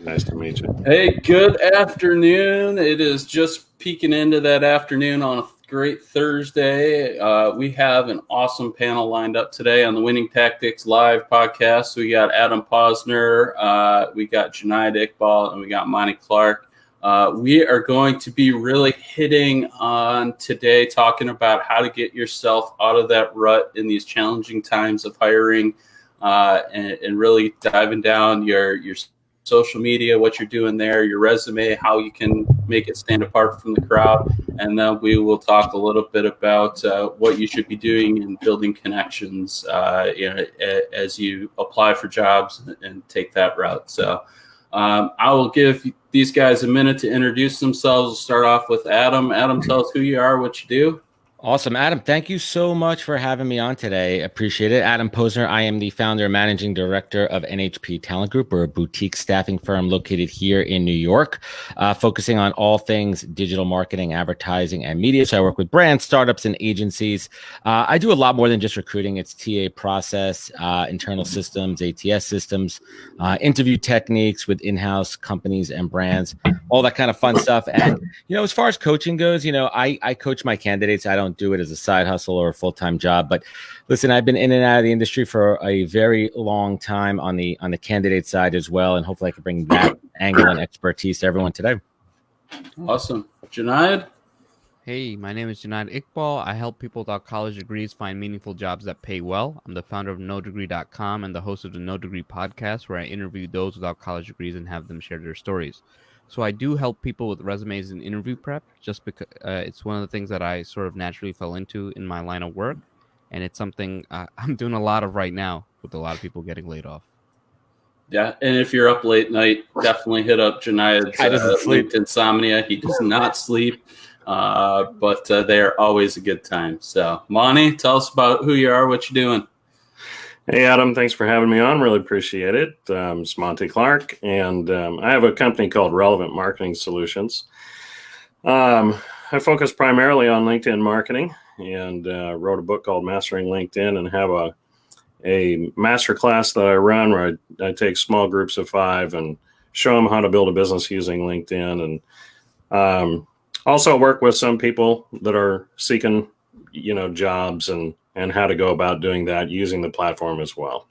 Nice to meet you. Hey, good afternoon. It is just peeking into that afternoon on a great Thursday. We have an awesome panel lined up today on the Winning Tactics Live podcast. We got Adam Posner, we got Junaid Iqbal, and we got Monty Clark. We are going to be really hitting on today, talking about how to get yourself out of that rut in these challenging times of hiring, and really diving down your social media, what you're doing there, your resume, how you can make it stand apart from the crowd. And then we will talk a little bit about what you should be doing in building connections as you apply for jobs and take that route. So I will give these guys a minute to introduce themselves. We'll start off with Adam. Adam, tell us who you are, what you do. Awesome. Adam, thank you so much for having me on today. Appreciate it. Adam Posner, I am the founder and managing director of NHP Talent Group. We're a boutique staffing firm located here in New York, focusing on all things digital marketing, advertising, and media. So I work with brands, startups, and agencies. I do a lot more than just recruiting. It's TA process, internal systems, ATS systems, interview techniques with in-house companies and brands, all that kind of fun stuff. And, as far as coaching goes, I coach my candidates. I don't do it as a side hustle or a full-time job, but listen, I've been in and out of the industry for a very long time on the candidate side as well, and hopefully I can bring that angle and expertise to everyone today. Awesome. Junaid? Hey, my name is Junaid Iqbal. I help people without college degrees find meaningful jobs that pay well. I'm the founder of NoDegree.com and the host of the No Degree podcast, where I interview those without college degrees and have them share their stories. So I do help people with resumes and interview prep, just because it's one of the things that I sort of naturally fell into in my line of work. And it's something I'm doing a lot of right now with a lot of people getting laid off. Yeah, and if you're up late night, definitely hit up Junaid's LinkedIn Insomnia. He does not sleep, but they're always a good time. So, Monty, tell us about who you are, what you're doing. Hey, Adam, thanks for having me on. Really appreciate it. It's Monty Clark, and I have a company called Relevant Marketing Solutions. I focus primarily on LinkedIn marketing and wrote a book called Mastering LinkedIn, and have a master class that I run where I take small groups of 5 and show them how to build a business using LinkedIn. And also work with some people that are seeking, jobs and how to go about doing that using the platform as well.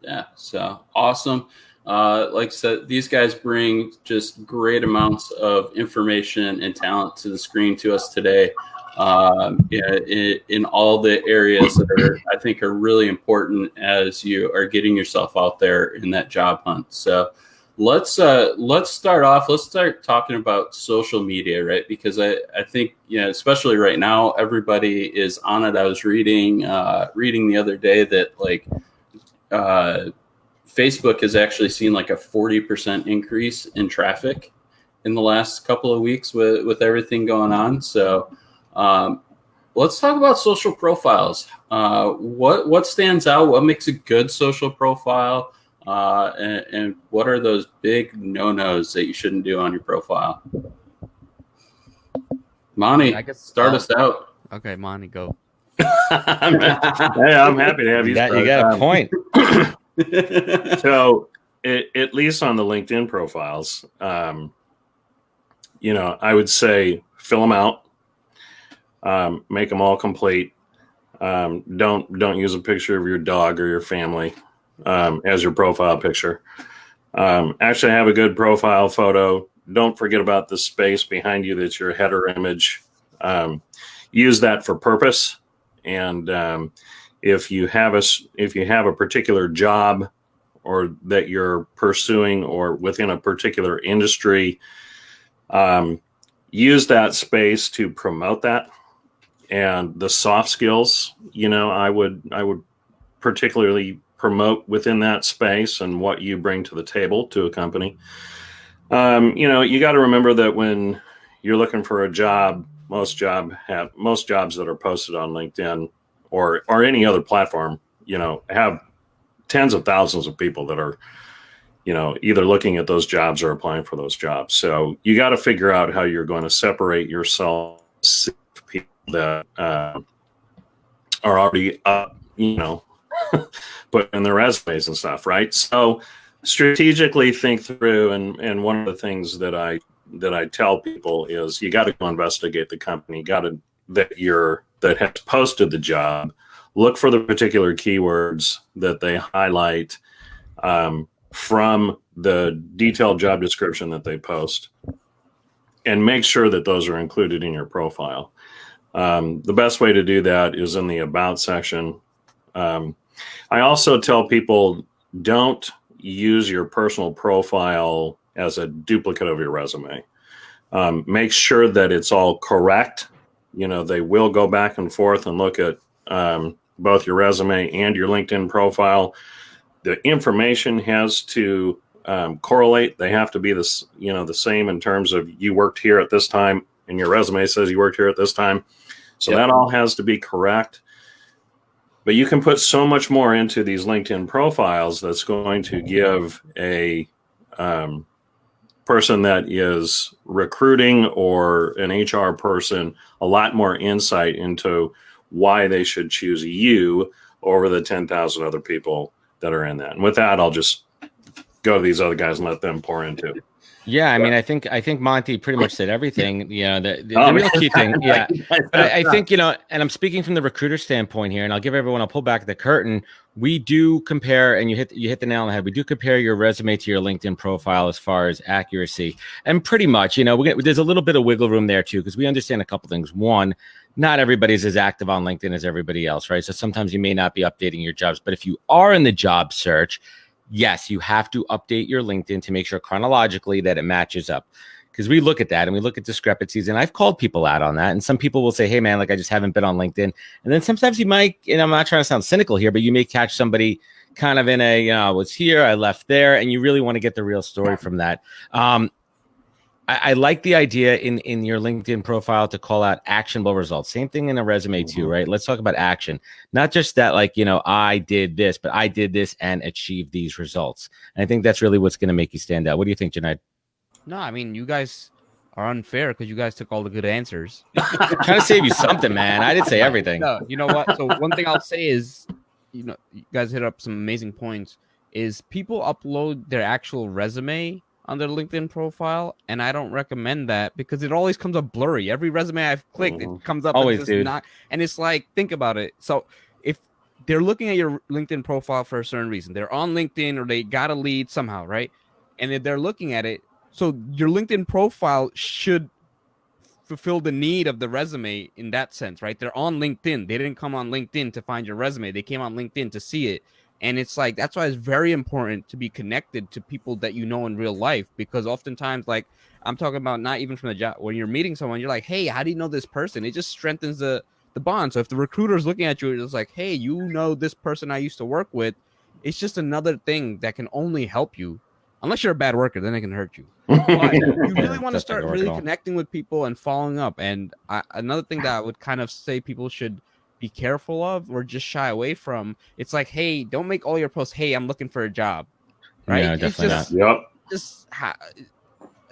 Yeah, so awesome. Like I said, these guys bring just great amounts of information and talent to the screen to us today. In all the areas that I think are really important as you are getting yourself out there in that job hunt. So let's start off. Let's start talking about social media, right? Because I think, especially right now, everybody is on it. I was reading the other day that Facebook has actually seen like a 40% increase in traffic in the last couple of weeks with everything going on. So let's talk about social profiles. What stands out? What makes a good social profile? And what are those big no-nos that you shouldn't do on your profile? Monty, start us out. Okay, Monty, go. I'm happy to have you. You got a point. So, at least on the LinkedIn profiles, I would say fill them out, make them all complete. Don't use a picture of your dog or your family as your profile picture. Actually have a good profile photo. Don't forget about the space behind you that's your header image. Use that for purpose. And if you have a particular job or that you're pursuing or within a particular industry, use that space to promote that. And the soft skills, I would particularly promote within that space and what you bring to the table to a company. You got to remember that when you're looking for a job, most jobs that are posted on LinkedIn or any other platform, have tens of thousands of people that are, either looking at those jobs or applying for those jobs. So you got to figure out how you're going to separate yourself from people that are already up, put in their resumes and stuff, right? So strategically think through, and one of the things that I tell people is you got to go investigate the company. You got to that has posted the job. Look for the particular keywords that they highlight from the detailed job description that they post, and make sure that those are included in your profile. The best way to do that is in the About section. I also tell people, don't use your personal profile as a duplicate of your resume. Make sure that it's all correct. They will go back and forth and look at both your resume and your LinkedIn profile. The information has to correlate. They have to be the same in terms of you worked here at this time, and your resume says you worked here at this time. So that all has to be correct. But you can put so much more into these LinkedIn profiles that's going to give a person that is recruiting or an HR person a lot more insight into why they should choose you over the 10,000 other people that are in that. And with that, I'll just go to these other guys and let them pour into it. Yeah, I mean, I think Monty pretty much said everything. The real key thing, yeah. But I think, and I'm speaking from the recruiter standpoint here, and I'll pull back the curtain. We do compare, and you hit the nail on the head. We do compare your resume to your LinkedIn profile as far as accuracy, and pretty much, there's a little bit of wiggle room there too, because we understand a couple things. One, not everybody's as active on LinkedIn as everybody else, right? So sometimes you may not be updating your jobs, but if you are in the job search, yes, you have to update your LinkedIn to make sure chronologically that it matches up. Because we look at that and we look at discrepancies, and I've called people out on that. And some people will say, hey, man, I just haven't been on LinkedIn. And then sometimes you might, and I'm not trying to sound cynical here, but you may catch somebody kind of in a, I was here, I left there, and you really want to get the real story from that. I like the idea in your LinkedIn profile to call out actionable results. Same thing in a resume too, right? Let's talk about action. Not just that, I did this, but I did this and achieved these results. And I think that's really what's going to make you stand out. What do you think, Junaid? No, I mean, you guys are unfair because you guys took all the good answers. I'm trying to save you something, man. I didn't say everything. No, you know what? So one thing I'll say is, you guys hit up some amazing points, is people upload their actual resume on their LinkedIn profile, and I don't recommend that because it always comes up blurry. Every resume I've clicked, it comes up always, and dude. And it's like, think about it. So if they're looking at your LinkedIn profile for a certain reason, they're on LinkedIn or they got a lead somehow, right? And if they're looking at it, so your LinkedIn profile should fulfill the need of the resume in that sense, right? They're on LinkedIn. They didn't come on LinkedIn to find your resume. They came on LinkedIn to see it. And it's like, that's why it's very important to be connected to people that you know in real life, because oftentimes, I'm talking about not even from the job, when you're meeting someone, you're like, hey, how do you know this person? It just strengthens the bond. So if the recruiter is looking at you, it's like, hey, this person I used to work with. It's just another thing that can only help you. Unless you're a bad worker, then it can hurt you. But you really want to start really connecting with people and following up. And another thing that I would kind of say people should be careful of or just shy away from, it's like, hey, don't make all your posts, hey, I'm looking for a job, right? No, definitely not. Yep.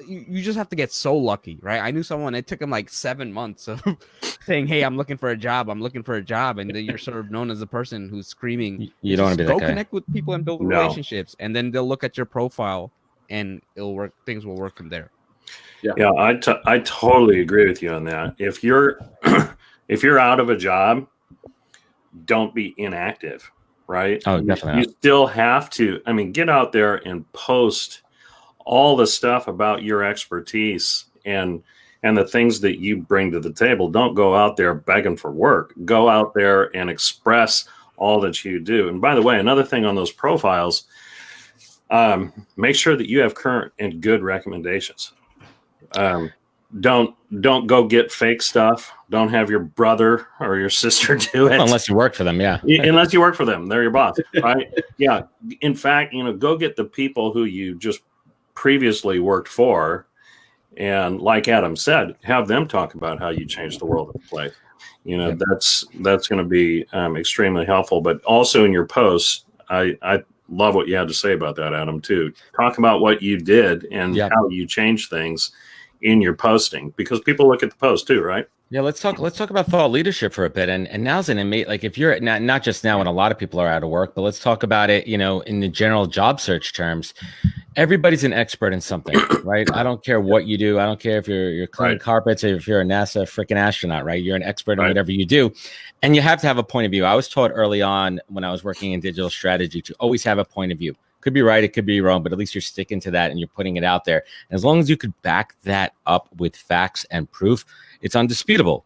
You just have to get so lucky, right? I knew someone, it took him like 7 months of saying, hey, I'm looking for a job, and then you're sort of known as the person who's screaming. You don't want to be that guy. Go connect with people and build relationships, and then they'll look at your profile and it'll work. Things will work from there. Yeah, I totally agree with you on that. If you're out of a job, don't be inactive, right? Oh, definitely. You still have to, get out there and post all the stuff about your expertise and the things that you bring to the table. Don't go out there begging for work. Go out there and express all that you do. And by the way, another thing on those profiles, make sure that you have current and good recommendations. Don't go get fake stuff. Don't have your brother or your sister do it. Unless you work for them, yeah. Unless you work for them. They're your boss, right? Yeah. In fact, go get the people who you just previously worked for. And like Adam said, have them talk about how you changed the world of the place. That's going to be extremely helpful. But also in your posts, I love what you had to say about that, Adam, too. Talk about what you did and how you changed things in your posting, because people look at the post too, right? Yeah, let's talk about thought leadership for a bit. And now's an amazing, like, if you're not just now when a lot of people are out of work, but let's talk about it, in the general job search terms. Everybody's an expert in something, right? I don't care what you do. I don't care if you're cleaning carpets or if you're a NASA freaking astronaut, right? You're an expert in whatever you do. And you have to have a point of view. I was taught early on when I was working in digital strategy to always have a point of view. Could be right, it could be wrong, but at least you're sticking to that and you're putting it out there. And as long as you could back that up with facts and proof, it's undisputable.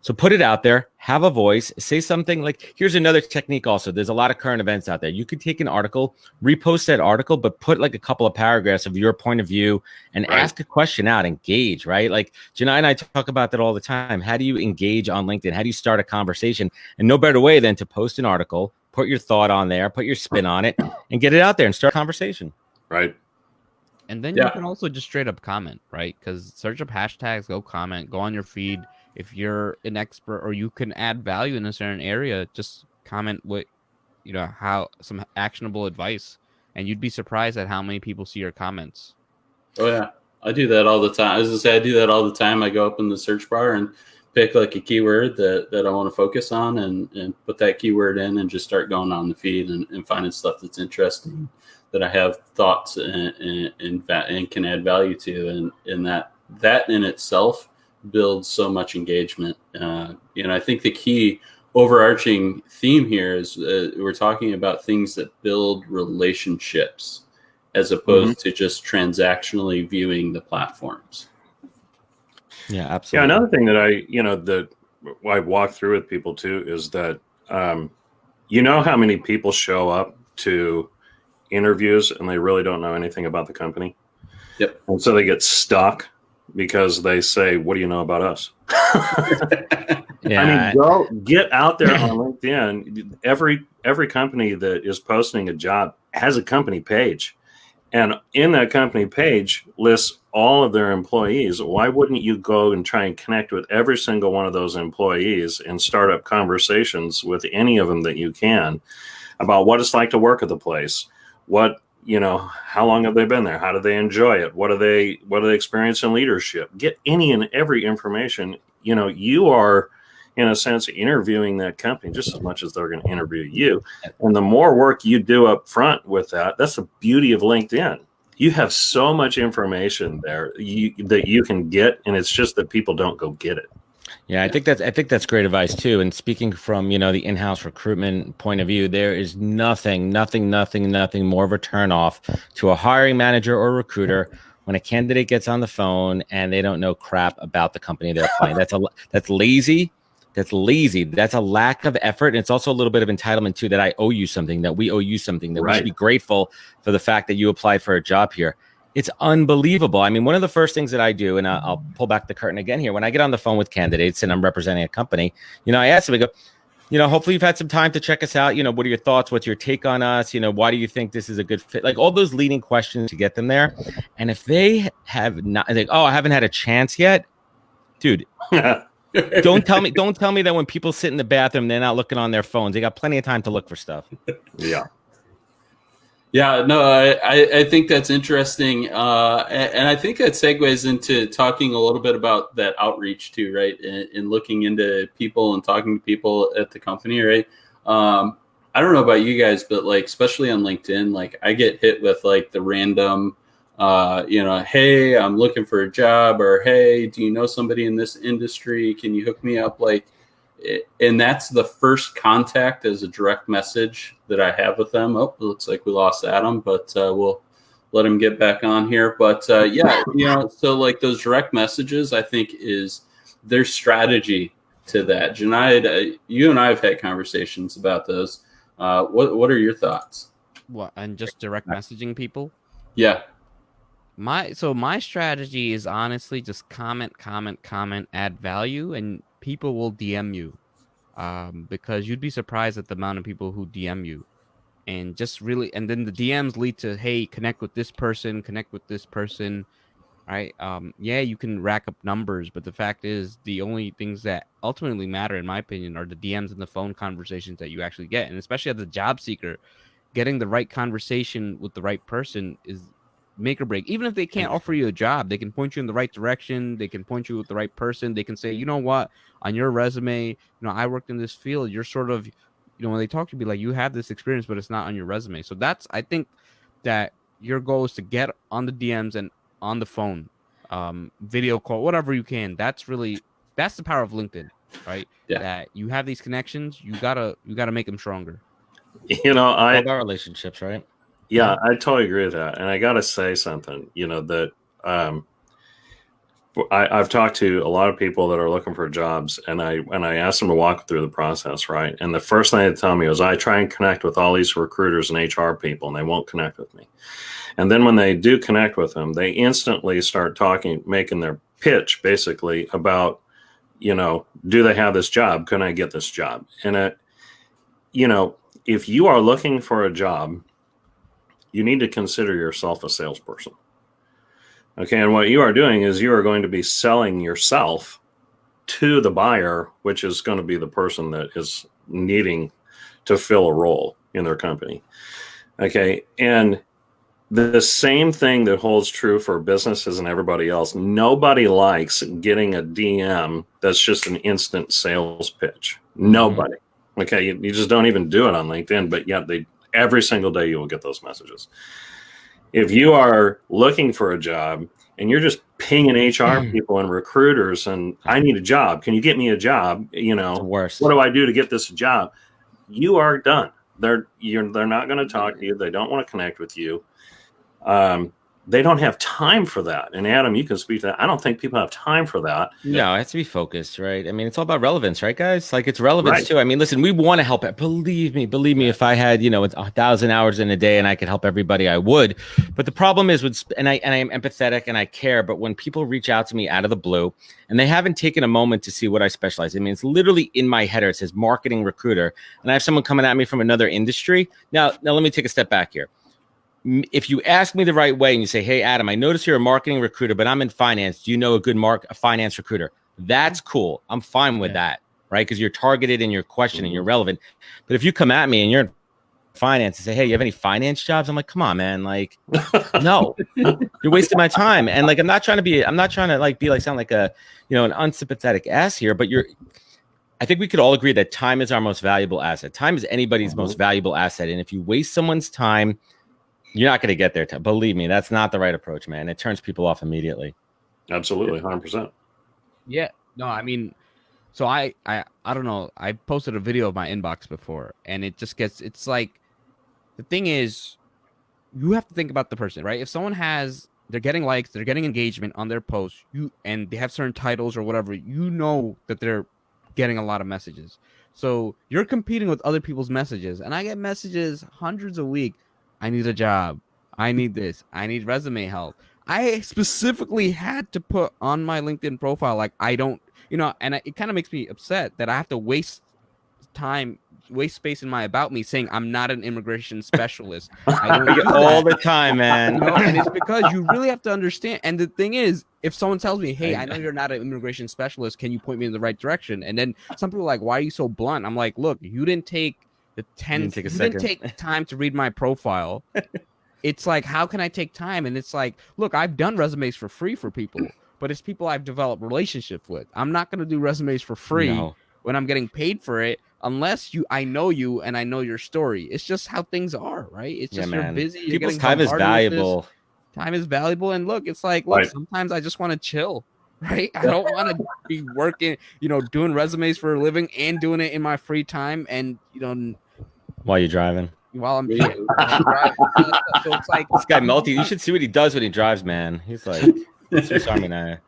So put it out there, have a voice, say something. Like, here's another technique also. There's a lot of current events out there. You could take an article, repost that article, but put like a couple of paragraphs of your point of view and ask a question out, engage, right? Like Janai and I talk about that all the time. How do you engage on LinkedIn? How do you start a conversation? And no better way than to post an article, put your thought on there, put your spin on it, and get it out there and start a conversation. Right. And then you can also just straight up comment, right? Because search up hashtags, go comment, go on your feed. If you're an expert or you can add value in a certain area, just comment what, how some actionable advice, and you'd be surprised at how many people see your comments. Oh yeah, I do that all the time. As I say, I do that all the time. I go up in the search bar and pick like a keyword that I want to focus on and put that keyword in and just start going on the feed and finding stuff that's interesting that I have thoughts and can add value to, and that in itself builds so much engagement. I think the key overarching theme here is we're talking about things that build relationships as opposed to just transactionally viewing the platforms. Yeah, absolutely. Yeah, another thing that I walk through with people too is that how many people show up to interviews and they really don't know anything about the company. Yep. And so they get stuck because they say, "What do you know about us?" Yeah. Go get out there on LinkedIn. Every company that is posting a job has a company page, and in that company page lists all of their employees. Why wouldn't you go and try and connect with every single one of those employees and start up conversations with any of them that you can about what it's like to work at the place? How long have they been there? How do they enjoy it? What do they experience in leadership? Get any and every information. You are, in a sense, interviewing that company just as much as they're going to interview you. And the more work you do up front with that's the beauty of LinkedIn. You have so much information there that you can get, and it's just that people don't go get it. Yeah, I think that's great advice too. And speaking from, the in-house recruitment point of view, there is nothing more of a turnoff to a hiring manager or recruiter when a candidate gets on the phone and they don't know crap about the company they're applying. That's lazy. That's lazy. That's a lack of effort. And it's also a little bit of entitlement too, that I owe you something, that we owe you something, that we should be grateful for the fact that you applied for a job here. It's unbelievable. I mean, one of the first things that I do, and I'll pull back the curtain again here, when I get on the phone with candidates and I'm representing a company, I ask them, I go, hopefully you've had some time to check us out. What are your thoughts? What's your take on us? Why do you think this is a good fit? Like all those leading questions to get them there. And if they have not, I think, I haven't had a chance yet, dude. Don't tell me that when people sit in the bathroom, they're not looking on their phones. They got plenty of time to look for stuff. Yeah. Yeah, no, I think that's interesting. And I think that segues into talking a little bit about that outreach too, right? And looking into people and talking to people at the company, right? I don't know about you guys, but like, especially on LinkedIn, like I get hit with like the random, hey, I'm looking for a job, or hey, do you know somebody in this industry? Can you hook me up? And that's the first contact as a direct message that I have with them. Oh, it looks like we lost Adam, but we'll let him get back on here. But so like those direct messages, I think is their strategy to that. Junaid, you and I have had conversations about those. What are your thoughts? What, and just direct messaging people? Yeah. My strategy is honestly just comment, add value, and people will DM you, because you'd be surprised at the amount of people who DM you, and just really, and then the DMs lead to, hey, connect with this person, right? You can rack up numbers, but the fact is, the only things that ultimately matter, in my opinion, are the DMs and the phone conversations that you actually get. And especially as a job seeker, getting the right conversation with the right person is make or break. Even if they can't offer you a job, they can point you in the right direction. They can point you with the right person. They can say, you know what, on your resume, I worked in this field. You're sort of, when they talk to you, be like, you have this experience, but it's not on your resume. So I think that your goal is to get on the DMs and on the phone, video call, whatever you can. That's the power of LinkedIn, right? Yeah. That you have these connections, you gotta make them stronger. All about relationships, right? Yeah, I totally agree with that. And I got to say something, that I've talked to a lot of people that are looking for jobs, and I asked them to walk through the process, right? And the first thing they tell me was, I try and connect with all these recruiters and HR people, and they won't connect with me. And then when they do connect with them, they instantly start talking, making their pitch basically about, do they have this job? Can I get this job? And if you are looking for a job, you need to consider yourself a salesperson. Okay, and what you are doing is you are going to be selling yourself to the buyer, which is going to be the person that is needing to fill a role in their company. Okay, and the same thing that holds true for businesses and everybody else. Nobody likes getting a DM that's just an instant sales pitch. Nobody. Okay, you just don't even do it on LinkedIn, but yet every single day you will get those messages. If you are looking for a job and you're just pinging HR people and recruiters and I need a job, can you get me a job? It's worse. What do I do to get this job? You are done. They're not going to talk to you. They don't want to connect with you. They don't have time for that. And Adam, you can speak to that. I don't think people have time for that. No, it has to be focused, right? I mean, it's all about relevance, right, guys? Like, it's relevance too. I mean, listen, we want to help it. Believe me, if I had, 1,000 hours in a day and I could help everybody, I would. But the problem is and I am empathetic and I care, but when people reach out to me out of the blue and they haven't taken a moment to see what I specialize in, I mean, it's literally in my header. It says marketing recruiter. And I have someone coming at me from another industry. Now let me take a step back here. If you ask me the right way and you say, hey, Adam, I notice you're a marketing recruiter, but I'm in finance. Do you know a good finance recruiter? That's cool. I'm fine with that, right? Because you're targeted in your question and you're relevant. But if you come at me and you're in finance and say, hey, you have any finance jobs? I'm like, come on, man. Like, no, you're wasting my time. And like, I'm not trying to sound like a, an unsympathetic ass here, but I think we could all agree that time is our most valuable asset. Time is anybody's most valuable asset. And if you waste someone's time, you're not going to get there. Believe me, that's not the right approach, man. It turns people off immediately. Absolutely, 100%. Yeah. No, I mean, so I don't know. I posted a video of my inbox before, and it's like, the thing is, you have to think about the person, right? If someone they're getting likes, they're getting engagement on their posts, and they have certain titles or whatever, that they're getting a lot of messages. So you're competing with other people's messages, and I get messages hundreds a week. I need a job. I need this. I need resume help. I specifically had to put on my LinkedIn profile, like, I don't, and it kind of makes me upset that I have to waste space in my about me saying I'm not an immigration specialist. I don't do all the time, man. And it's because you really have to understand. And the thing is, if someone tells me, hey, I know you're not an immigration specialist, can you point me in the right direction? And then some people are like, why are you so blunt? I'm like, look, you didn't take didn't take time to read my profile. It's like, how can I take time? And it's like, look, I've done resumes for free for people, but it's people I've developed relationships with. I'm not going to do resumes for free when I'm getting paid for it, unless I know you and I know your story. It's just how things are, right? It's just, you're busy. People's time is valuable. Time is valuable. And look, it's like, sometimes I just want to chill. Right? I don't want to be working, doing resumes for a living and doing it in my free time and, while you're driving. While I'm driving. So it's like, this guy you should see what he does when he drives, man. He's like Swiss Army knife.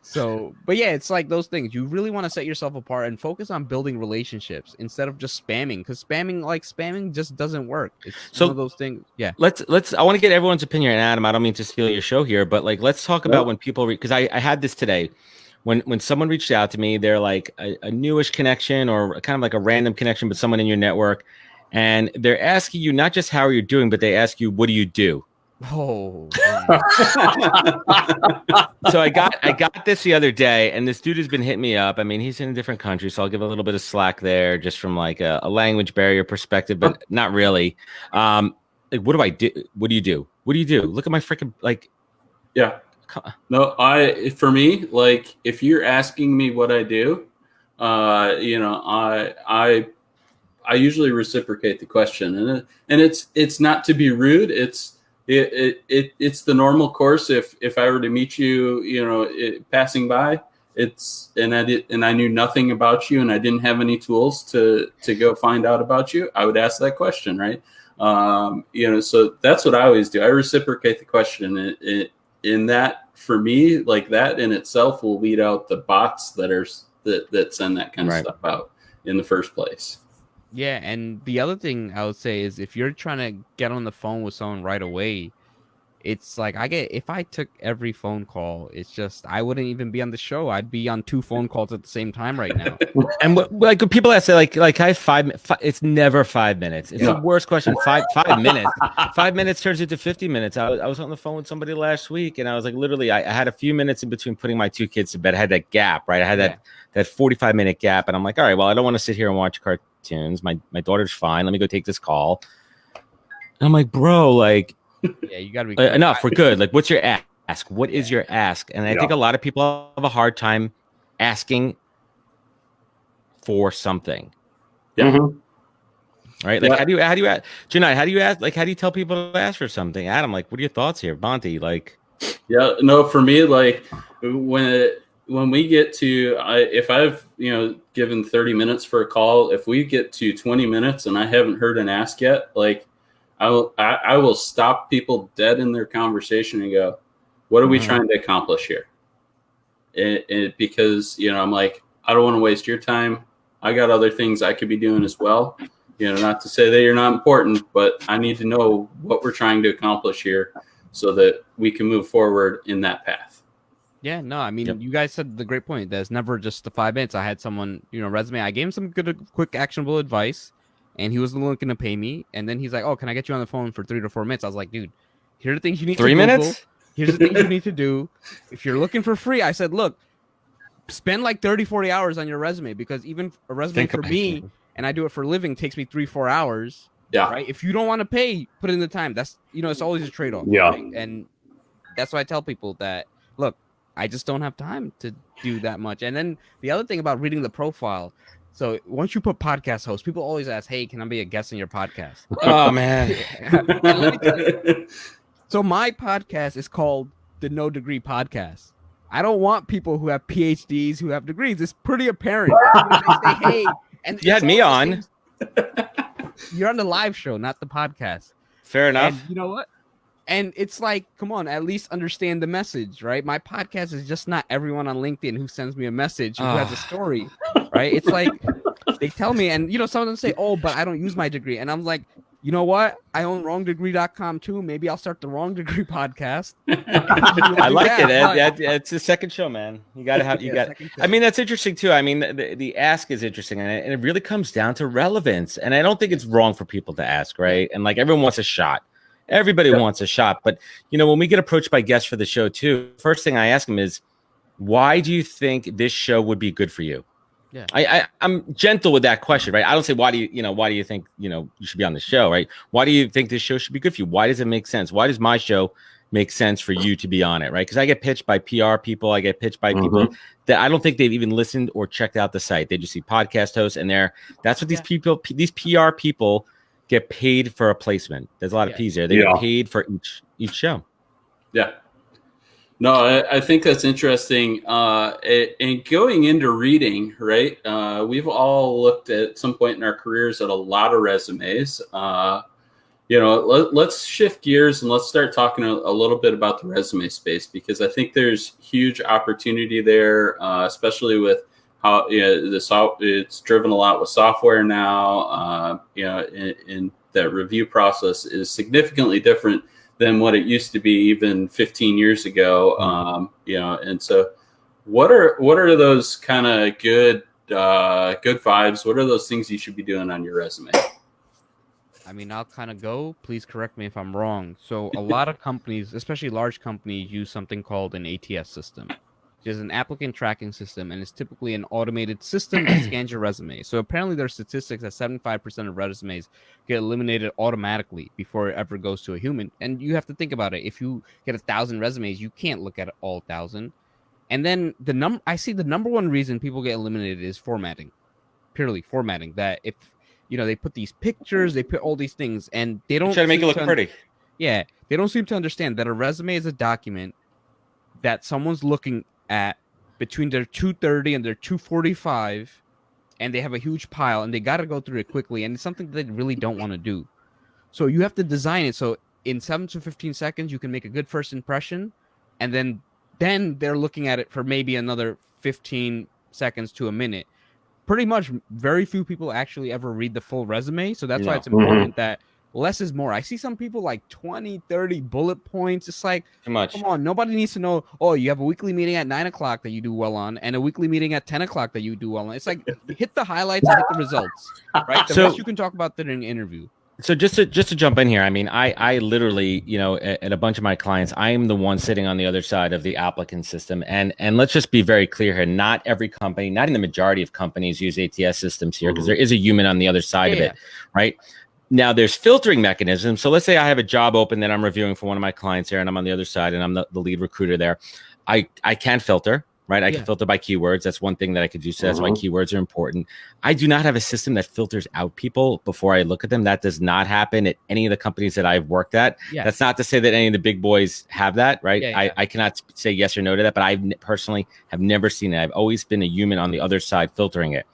So, but yeah, it's like those things. You really want to set yourself apart and focus on building relationships instead of just spamming, because spamming just doesn't work. It's one of those things. Yeah. Let's. I want to get everyone's opinion. And Adam, I don't mean to steal your show here, but like, let's talk about when people because I had this today. When someone reached out to me, they're like a newish connection or kind of like a random connection, but someone in your network, and they're asking you not just how are you doing, but they ask you, what do you do? Oh. So I got this the other day, and this dude has been hitting me up. I mean, he's in a different country, so I'll give a little bit of slack there, just from like a language barrier perspective, but not really. like, what do I do? What do you do? What do you do? Look at my freaking like. Yeah. No, for me, like if you're asking me what I do, I usually reciprocate the question, and it's not to be rude. It's the normal course. If I were to meet you, passing by, and I knew nothing about you, and I didn't have any tools to go find out about you, I would ask that question, right? So that's what I always do. I reciprocate the question. In that, for me, like that in itself will weed out the bots that send that kind of stuff out in the first place. Yeah, and the other thing I would say is if you're trying to get on the phone with someone right away, it's like if I took every phone call, it's just I wouldn't even be on the show. I'd be on 2 phone calls at the same time right now. And like when people ask, like I have 5 it's never 5 minutes. It's the worst question. 5 minutes. 5 minutes turns into 50 minutes. I was on the phone with somebody last week, and I was like, literally, I had a few minutes in between putting my 2 kids to bed. I had that gap, right? I had that 45-minute gap, and I'm like, all right, well, I don't want to sit here and watch cartoons. My daughter's fine. Let me go take this call. And I'm like, bro, like. Yeah, you gotta be enough. We're good. Like, what's your ask? What is your ask? And I think a lot of people have a hard time asking for something. Yeah. Mm-hmm. Right. Like, how do you ask? Janai, how do you ask? Like, how do you tell people to ask for something? Adam, like, what are your thoughts here? Bonte, like. Yeah, no, for me, like when we get to, if I've, given 30 minutes for a call, if we get to 20 minutes and I haven't heard an ask yet, like, I will stop people dead in their conversation and go, what are we trying to accomplish here? Because, I'm like, I don't want to waste your time. I got other things I could be doing as well. Not to say that you're not important, but I need to know what we're trying to accomplish here so that we can move forward in that path. Yeah, no, I mean, you guys said the great point. There's never just the 5 minutes. I had someone, resume. I gave him some good, quick, actionable advice. And he was looking to pay me. And then he's like, oh, can I get you on the phone for 3 to 4 minutes? I was like, dude, here are the things you need to do. 3 minutes? Here's the things you need to do. If you're looking for free, I said, look, spend like 30, 40 hours on your resume, because even a resume for me, and I do it for a living, takes me 3-4 hours. Yeah. Right. If you don't want to pay, put in the time. That's, it's always a trade-off. Yeah. Right? And that's why I tell people that, look, I just don't have time to do that much. And then the other thing about reading the profile, so once you put podcast host, people always ask, hey, can I be a guest in your podcast? Oh, man. So my podcast is called the No Degree Podcast. I don't want people who have PhDs, who have degrees. It's pretty apparent. They say, hey, and you had me on. You're on the live show, not the podcast. Fair enough. And you know what? And it's like, come on, at least understand the message, right? My podcast is just not everyone on LinkedIn who sends me a message who has a story, right? It's like they tell me, and some of them say, oh, but I don't use my degree. And I'm like, you know what? I own wrongdegree.com too. Maybe I'll start the Wrong Degree podcast. I like it. Yeah, it's the second show, man. You got to have, I mean, that's interesting too. I mean, the ask is interesting, and it really comes down to relevance. And I don't think it's wrong for people to ask, right? And like everyone wants a shot. Everybody wants a shot. But, when we get approached by guests for the show too, first thing I ask them is, why do you think this show would be good for you? Yeah, I'm gentle with that question, right? I don't say, why do you think, you should be on the show, right? Why do you think this show should be good for you? Why does it make sense? Why does my show make sense for you to be on it, right? Because I get pitched by PR people. I get pitched by people that I don't think they've even listened or checked out the site. They just see podcast hosts, and that's what these PR people get paid for a placement. There's a lot of P's there. They get paid for each show. Yeah. No, I think that's interesting. And going into reading, right? We've all looked at some point in our careers at a lot of resumes. Let's shift gears and let's start talking a little bit about the resume space, because I think there's huge opportunity there, especially with how it's driven a lot with software now. And that review process is significantly different than what it used to be even 15 years ago. And so what are those kind of good vibes? What are those things you should be doing on your resume? I mean, I'll kind of go. Please correct me if I'm wrong. So a lot of companies, especially large companies, use something called an ATS system. which is an applicant tracking system, and it's typically an automated system that scans your resume. So apparently there's statistics that 75% of resumes get eliminated automatically before it ever goes to a human. And you have to think about it. If you get 1,000 resumes, you can't look at all 1,000. And then I see the number one reason people get eliminated is formatting. Purely formatting. That if they put these pictures, they put all these things, and they don't try to make it look pretty. Yeah, they don't seem to understand that a resume is a document that someone's looking at between their 2:30 and their 2:45, and they have a huge pile, and they got to go through it quickly, and it's something that they really don't want to do. So you have to design it so in 7 to 15 seconds you can make a good first impression, and then they're looking at it for maybe another 15 seconds to a minute. Pretty much very few people actually ever read the full resume. So that's why it's important that less is more. I see some people like 20, 30 bullet points. It's like, too much. Come on, nobody needs to know, oh, you have a weekly meeting at 9 o'clock that you do well on and a weekly meeting at 10 o'clock that you do well on. It's like, hit the highlights and hit the results, right? The rest you can talk about that in an interview. So just to jump in here, I mean, I literally, at a bunch of my clients, I am the one sitting on the other side of the applicant system. And let's just be very clear here. Not every company, not in the majority of companies use ATS systems here because there is a human on the other side of it, right? Now there's filtering mechanisms. So let's say I have a job open that I'm reviewing for one of my clients here and I'm on the other side and I'm the lead recruiter there. I can filter. Right. I can filter by keywords. That's one thing that I could do. So that's why keywords are important. I do not have a system that filters out people before I look at them. That does not happen at any of the companies that I've worked at. Yeah. That's not to say that any of the big boys have that. Right. I cannot say yes or no to that, but I personally have never seen it. I've always been a human on the other side filtering it.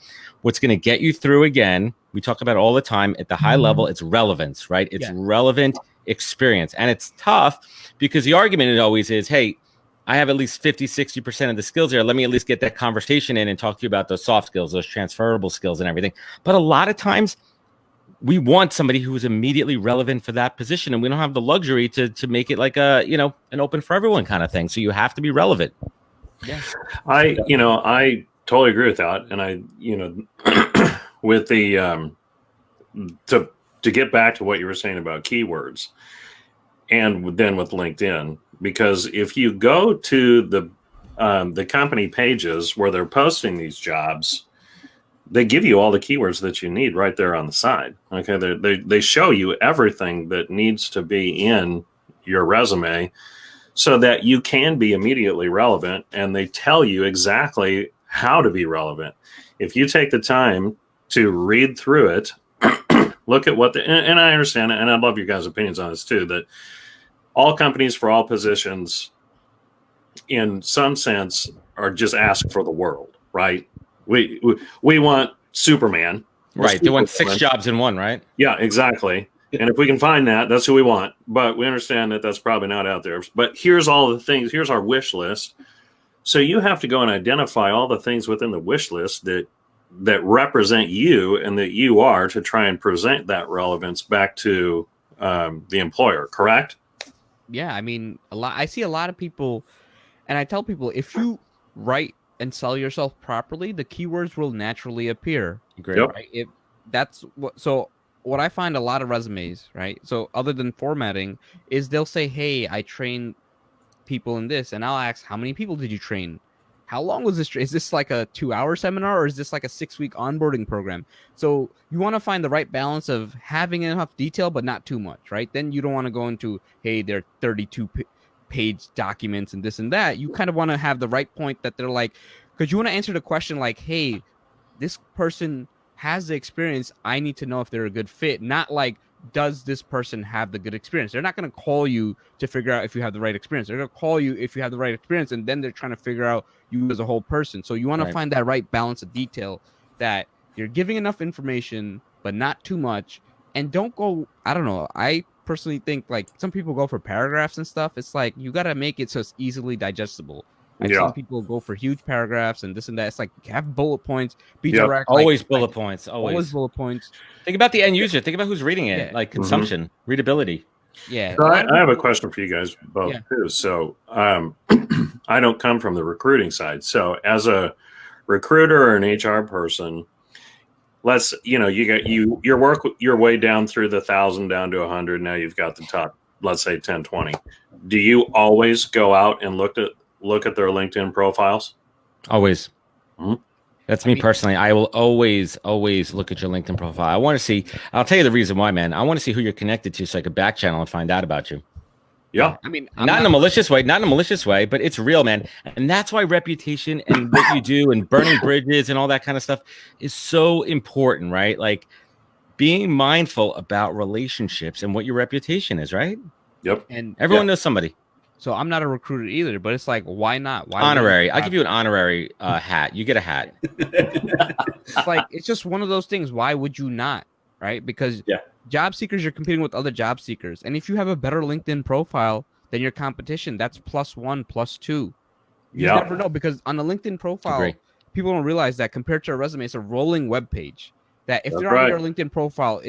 What's going to get you through, again, we talk about it all the time at the high level, it's relevance, right? It's relevant experience. And it's tough because the argument always is, hey, I have at least 50, 60% of the skills here. Let me at least get that conversation in and talk to you about those soft skills, those transferable skills and everything. But a lot of times we want somebody who is immediately relevant for that position. And we don't have the luxury to make it like an open for everyone kind of thing. So you have to be relevant. Yeah. I totally agree with that. And with the, to get back to what you were saying about keywords and then with LinkedIn, because if you go to the company pages where they're posting these jobs, they give you all the keywords that you need right there on the side. Okay, they show you everything that needs to be in your resume so that you can be immediately relevant, and they tell you exactly how to be relevant. If you take the time to read through it, look at what and I understand it, and I'd love your guys' opinions on this too, that all companies for all positions, in some sense, are just asked for the world, right? We want Superman. Right. They want 6 jobs in one, right? Yeah, exactly. And if we can find that, that's who we want. But we understand that that's probably not out there. But here's all the things. Here's our wish list. So you have to go and identify all the things within the wish list that represent you and that you are to try and present that relevance back to the employer, correct? Yeah, I mean, I see a lot of people, and I tell people, if you write and sell yourself properly, the keywords will naturally appear. Great. Yep. Right? So what I find a lot of resumes, right? So other than formatting, is they'll say, hey, I train people in this, and I'll ask, how many people did you train? How long was this? Is this like a 2-hour seminar, or is this like a 6-week onboarding program? So you want to find the right balance of having enough detail, but not too much, right? Then you don't want to go into, hey, they're 32-page documents and this and that. You kind of want to have the right point that they're like, because you want to answer the question like, hey, this person has the experience. I need to know if they're a good fit, not like, does this person have the good experience? They're not going to call you to figure out if you have the right experience. They're going to call you if you have the right experience, and then they're trying to figure out you as a whole person. So you want to find that right balance of detail, that you're giving enough information, but not too much. And don't go, I don't know. I personally think like some people go for paragraphs and stuff. It's like, you got to make it so it's easily digestible. I've seen people go for huge paragraphs and this and that. It's like, have bullet points, be direct. Always bullet points. Always bullet points. Think about the end user. Think about who's reading it, like consumption, readability. Yeah. So I have a question for you guys both too. So I don't come from the recruiting side. So as a recruiter or an HR person, you work your way down through the 1,000 down to 100. Now you've got the top, let's say 10, 20. Do you always go out and look look at their LinkedIn profiles? Always. Mhm. That's me personally. I will always look at your LinkedIn profile. I want to see. I'll tell you the reason why, man. I want to see who you're connected to, so I could back channel and find out about you. Yeah. I mean, Not in a malicious way, but it's real, man. And that's why reputation and what you do and burning bridges and all that kind of stuff is so important, right? Like being mindful about relationships and what your reputation is, right? Yep. And Everyone knows somebody. so I'm not a recruiter either, but it's like, why not? Why Honorary. I'll give you an honorary hat. You get a hat. It's like, it's just one of those things. Why would you not? Right? Because job seekers, you're competing with other job seekers. And if you have a better LinkedIn profile than your competition, that's +1, +2. You never know, because on the LinkedIn profile, people don't realize that compared to a resume, it's a rolling web page. That if they're on your LinkedIn profile,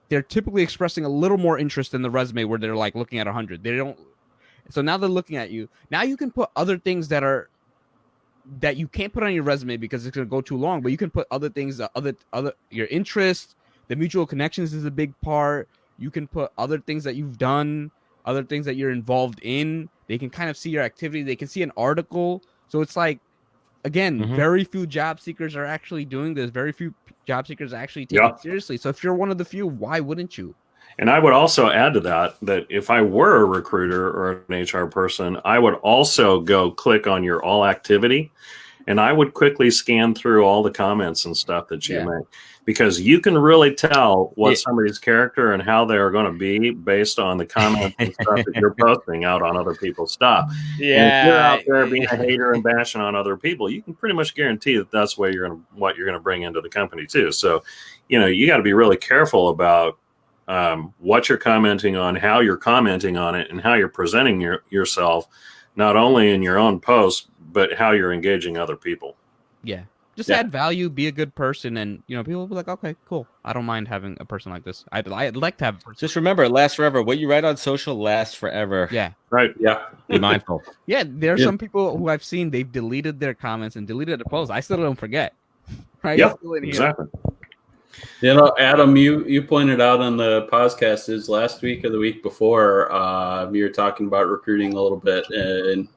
they're typically expressing a little more interest in the resume where they're like looking at 100. They don't. So now they're looking at you. Now you can put other things that you can't put on your resume because it's going to go too long, but you can put other things, other your interests, the mutual connections is a big part. You can put other things that you've done, other things that you're involved in. They can kind of see your activity. They can see an article. So it's like, again, very few job seekers are actually doing this. Very few job seekers actually take it seriously. So if you're one of the few, why wouldn't you? And I would also add to that if I were a recruiter or an HR person, I would also go click on your all activity, and I would quickly scan through all the comments and stuff that you make, because you can really tell what somebody's character and how they're going to be based on the comments and stuff that you're posting out on other people's stuff. Yeah. And if you're out there being a hater and bashing on other people, you can pretty much guarantee that that's what you're going to bring into the company too. So, you got to be really careful about what you're commenting on, how you're commenting on it, and how you're presenting yourself, not only in your own posts, but how you're engaging other people. Yeah. Just add value, be a good person, and people will be like, okay, cool. I don't mind having a person like this. I'd like to have a person. Just remember, it lasts forever. What you write on social lasts forever. Yeah. Right. Yeah. Be mindful. Yeah. There are some people who I've seen, they've deleted their comments and deleted the post. I still don't forget. Right? Yeah. Exactly. Adam, you pointed out on the podcast is last week or the week before, you were talking about recruiting a little bit, and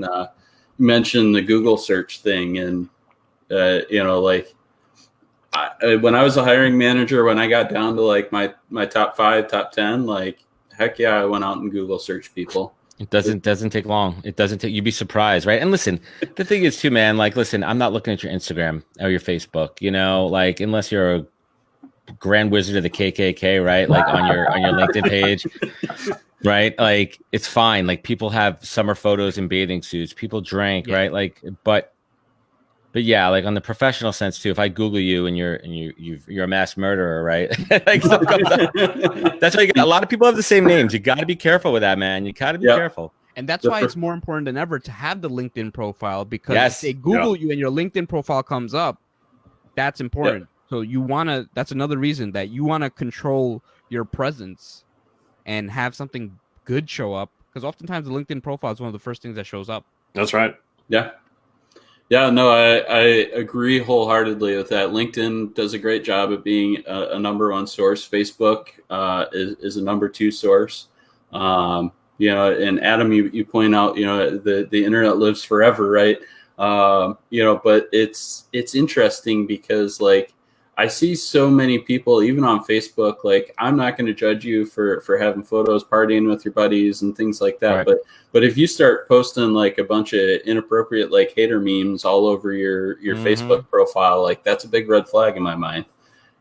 you mentioned the Google search thing, and when I was a hiring manager, when I got down to like my top 5, top 10, like heck yeah, I went out and Google search people. It doesn't take long. It doesn't take. You'd be surprised, right? And listen, the thing is too, man. Like, listen, I'm not looking at your Instagram or your Facebook. Like unless you're a Grand Wizard of the KKK, right? Like on your LinkedIn page, right? Like it's fine. Like people have summer photos in bathing suits. People drink, right? Like, but yeah, like on the professional sense too. If I Google you and you're a mass murderer, right? Like stuff comes up. That's why a lot of people have the same names. You got to be careful with that, man. You got to be careful. And that's why it's more important than ever to have the LinkedIn profile, because if they Google you and your LinkedIn profile comes up, that's important. So that's another reason that you want to control your presence and have something good show up, because oftentimes the LinkedIn profile is one of the first things that shows up. That's right. Yeah. Yeah, no, I agree wholeheartedly with that. LinkedIn does a great job of being a number one source. Facebook is a number 2 source. And Adam, you point out, the internet lives forever, right? But it's interesting because like I see so many people, even on Facebook, like I'm not going to judge you for having photos, partying with your buddies and things like that. Right. But if you start posting like a bunch of inappropriate like hater memes all over your Facebook profile, like that's a big red flag in my mind.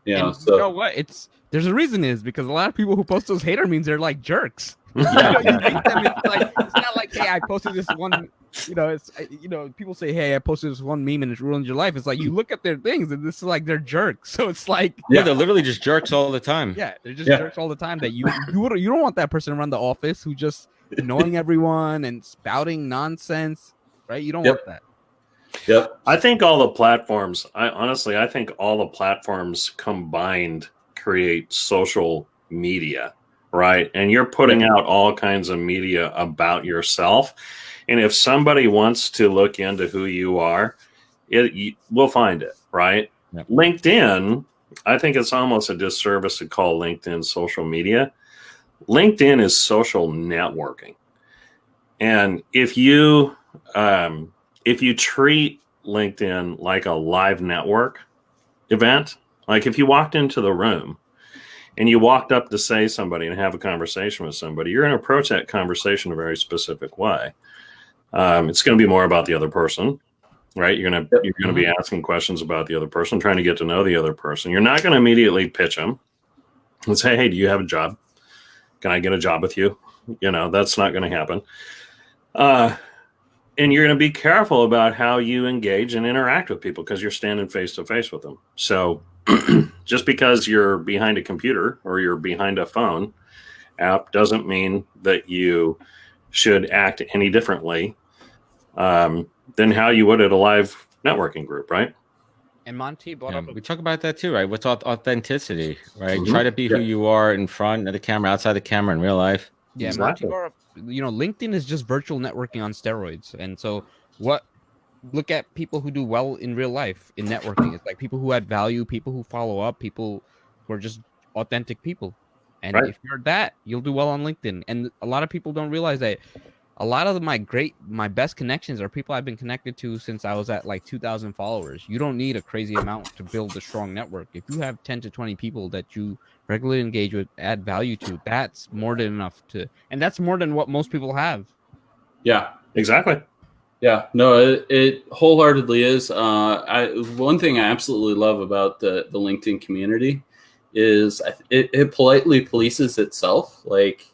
So you know what? There's a reason is because a lot of people who post those hater memes are like jerks. It's not like, hey, I posted this one. People say, hey, I posted this one meme and it ruined your life. It's like you look at their things and this is like they're jerks. So it's like they're literally just jerks all the time. Yeah, they're just jerks all the time. That you don't want that person around the office who just annoying everyone and spouting nonsense, right? You don't want that. Yep. I think all the platforms. I think all the platforms combined create social media. Right. And you're putting out all kinds of media about yourself. And if somebody wants to look into who you are, we'll find it. Right. Yep. LinkedIn, I think it's almost a disservice to call LinkedIn social media. LinkedIn is social networking. And if you if you treat LinkedIn like a live network event, like if you walked into the room and you walked up to say somebody and have a conversation with somebody, you're going to approach that conversation a very specific way. It's going to be more about the other person, right? You're going to be asking questions about the other person, trying to get to know the other person. You're not going to immediately pitch them and say, hey, do you have a job? Can I get a job with you? That's not going to happen. And you're going to be careful about how you engage and interact with people because you're standing face to face with them. So just because you're behind a computer or you're behind a phone app doesn't mean that you should act any differently than how you would at a live networking group, right? And Monty brought up. We talk about that too, right? What's authenticity, right? Mm-hmm. Try to be who you are in front of the camera, outside the camera, in real life. Yeah, Exactly. Monty brought up, LinkedIn is just virtual networking on steroids. And so look at people who do well in real life in networking. It's like people who add value, people who follow up, people who are just authentic people. And Right. if you're that, you'll do well on LinkedIn. And a lot of people don't realize that a lot of my best connections are people I've been connected to since I was at like 2,000 followers. You don't need a crazy amount to build a strong network. If you have 10 to 20 people that you regularly engage with, add value to, that's more than enough and that's more than what most people have. Yeah. Exactly. Yeah, no, it wholeheartedly is. One thing I absolutely love about the LinkedIn community is it politely polices itself. Like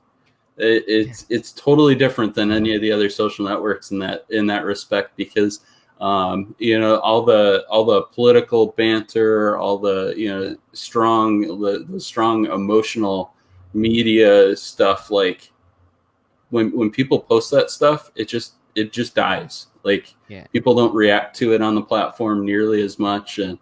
it's totally different than any of the other social networks in that respect, because all the political banter, all the strong emotional media stuff, like when people post that stuff, it just dies. Like, people don't react to it on the platform nearly as much, and